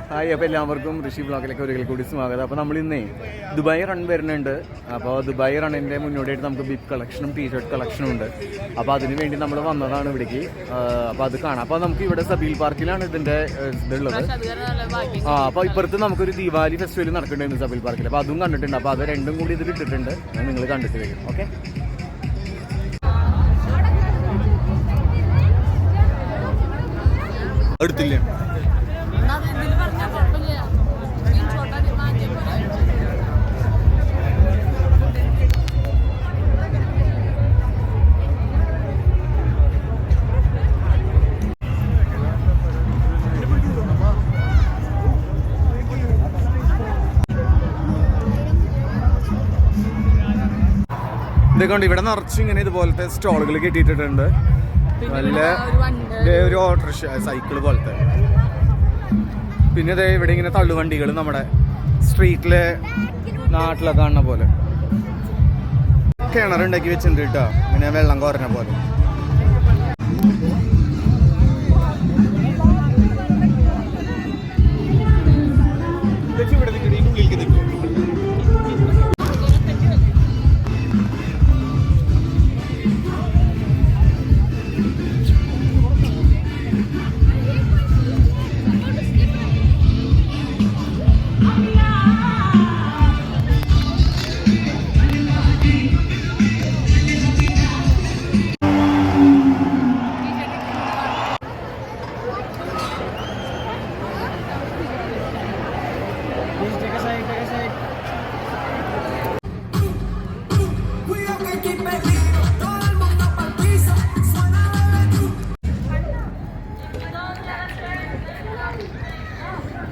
Hi, അപ്പോൾ എല്ലാവർക്കും ഋഷി ബ്ലോഗിലേക്ക് ഒരിക്കൽ കൂടി സ്വാഗതം. അപ്പോൾ നമ്മൾ ഇന്നേ ദുബായ് റൺ വരുന്നുണ്ട്. അപ്പോൾ ദുബായ് റണ്ണിൻ്റെ മുന്നോടിയായിട്ട് നമുക്ക് ബിഗ് കളക്ഷനും ടീഷർട്ട് കളക്ഷനും ഉണ്ട്. അപ്പോൾ അതിന് വേണ്ടി നമ്മൾ വന്നതാണ് ഇവിടേക്ക്. അപ്പോൾ അത് കാണാം. അപ്പോൾ നമുക്ക് ഇവിടെ സബീൽ പാർക്കിലാണ് ഇതിൻ്റെ ഇതുള്ളത്. അപ്പോൾ ഇപ്പുറത്ത് നമുക്കൊരു ദീപാവലി ഫെസ്റ്റിവൽ നടക്കുന്നുണ്ടായിരുന്നു സബീൽ പാർക്കിൽ. അപ്പോൾ അതും കണ്ടിട്ടുണ്ട്. അപ്പോൾ അത് രണ്ടും കൂടി ഇതിൽ ഇട്ടിട്ടുണ്ട്. നിങ്ങൾ കണ്ടിട്ട് വരും. ഓക്കെ, അടുത്തില്ലേ ഇതൊക്കെ ഇവിടെ നിറച്ച് ഇങ്ങനെ ഇതുപോലത്തെ സ്റ്റോളുകൾ കെട്ടിയിട്ടുണ്ട്. നല്ല ഒരു ഓട്ടോറിക്ഷ സൈക്കിള് പോലത്തെ. പിന്നെ ഇതേ ഇവിടെ ഇങ്ങനെ തള്ളുവണ്ടികൾ നമ്മുടെ സ്ട്രീറ്റിലെ നാട്ടിലൊക്കെ കാണുന്ന പോലെ കിണറുണ്ടാക്കി വെച്ചിട്ടുണ്ട് കേട്ടോ, ഇങ്ങനെ വെള്ളം കുറഞ്ഞ പോലെ.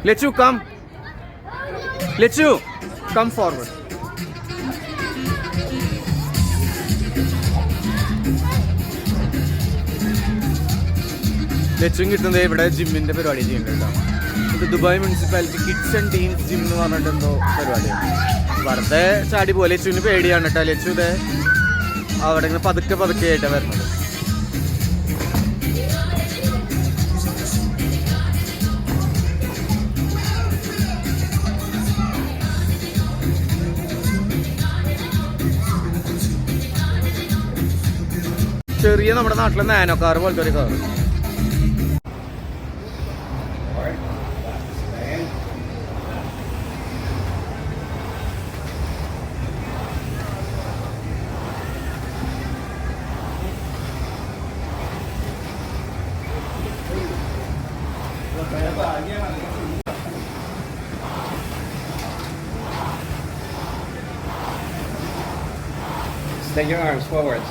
Lechu, come. Lechu, come forward. ലെച്ചും കിട്ടുന്നത് ഇവിടെ ജിമ്മിന്റെ പരിപാടി ചെയ്യുന്നുണ്ട്. ഇത് Dubai municipality kids and teams gym എന്ന് പറഞ്ഞിട്ട് എന്തോ പരിപാടിയാണ്. വെറുതെ ചാടി പോലെ ലെച്ചുവിന് പേടിയാണ് കേട്ടോ. ലെച്ചു ഇത് അവിടെ ഇങ്ങനെ പതുക്കെ പതുക്കെ ആയിട്ടാണ് വരുന്നത്. ചെറിയ നമ്മുടെ നാട്ടിലെ നാനോ കാർ പോലത്തെ ഒരു car. Take your arms forward.